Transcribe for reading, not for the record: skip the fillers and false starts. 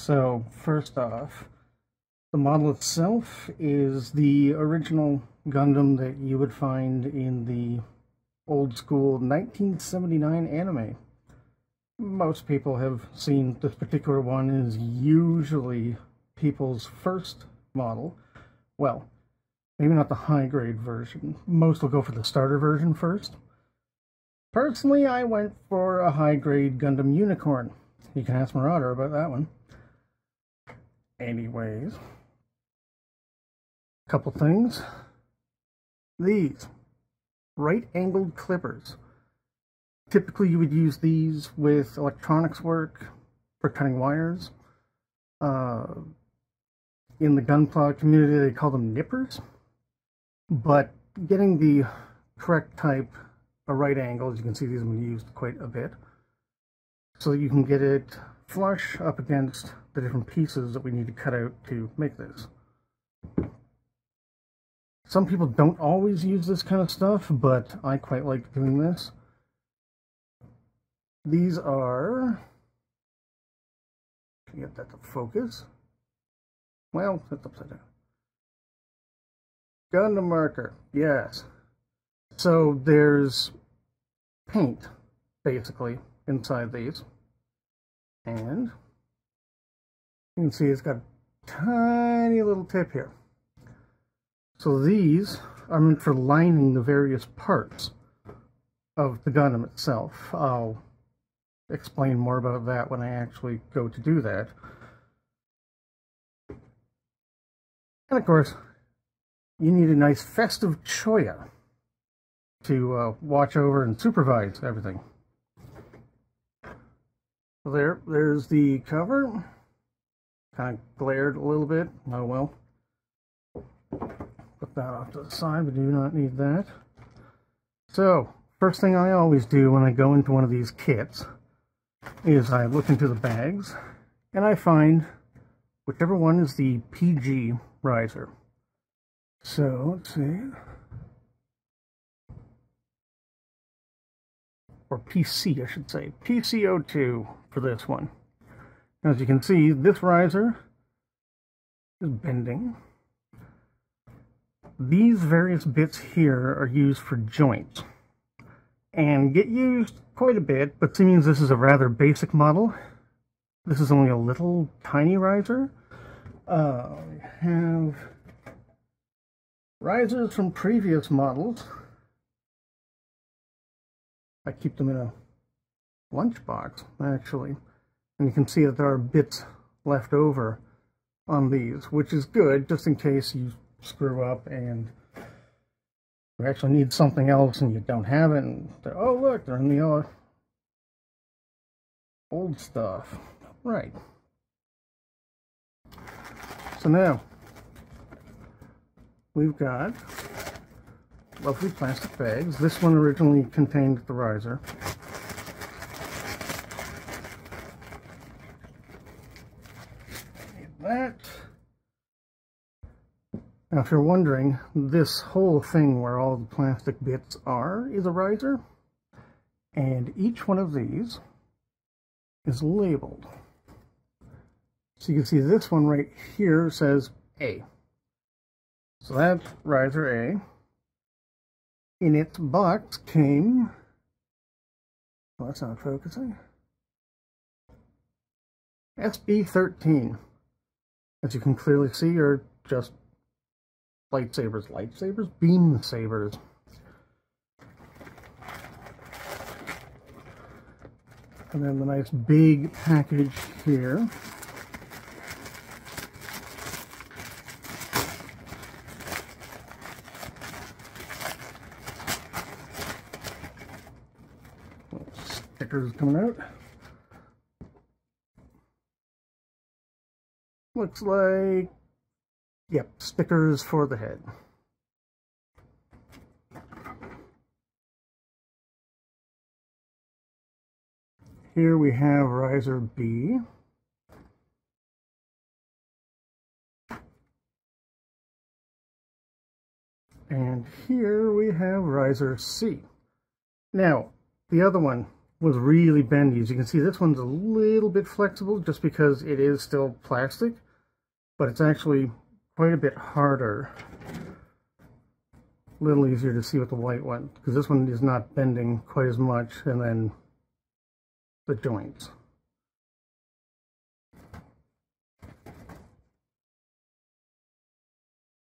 So, first off, the model itself is the original Gundam that you would find in the old school 1979 anime. Most people have seen this particular one. Is usually people's first model. Well, maybe not the high grade version. Most will go for the starter version first. Personally, I went for a high grade Gundam Unicorn. You can ask Marauder about that one. Anyways, couple things. These right-angled clippers. Typically you would use these with electronics work for cutting wires. In the Gunpla community they call them nippers. But getting the correct type of right angle, as you can see, these have been used quite a bit, so that you can get it flush up against the different pieces that we need to cut out to make this. Some people don't always use this kind of stuff, but I quite like doing this. These are... Can you get that to focus? Well, that's upside down. Gundam marker, yes. So there's paint, basically, inside these. And you can see it's got a tiny little tip here. So these are meant for lining the various parts of the Gundam itself. I'll explain more about that when I actually go to do that. And of course, you need a nice festive choya to watch over and supervise everything. So there's the cover. Kind of glared a little bit. Oh well. Put that off to the side. We do not need that. So, first thing I always do when I go into one of these kits is I look into the bags and I find whichever one is the PG riser. So, let's see. Or PC, I should say. PCO2 for this one. As you can see, this riser is bending. These various bits here are used for joints and get used quite a bit, but seeing as this is a rather basic model, this is only a little tiny riser. We have risers from previous models. I keep them in a lunchbox, actually, and you can see that there are bits left over on these, which is good, just in case you screw up and you actually need something else and you don't have it, and oh look, they're in the old stuff. Right. So now we've got lovely plastic bags. This one originally contained the riser. That. Now, if you're wondering, this whole thing where all the plastic bits are is a riser, and each one of these is labeled. So you can see this one right here says A. So that's riser A. In its box came, well, that's not focusing, SB13. As you can clearly see, are just lightsabers, beam sabers. And then the nice big package here. Stickers coming out. Looks like, yep, stickers for the head. Here we have riser B. And here we have riser C. Now, the other one was really bendy. As you can see, this one's a little bit flexible just because it is still plastic, but it's actually quite a bit harder. A little easier to see with the white one, because this one is not bending quite as much, and then the joints.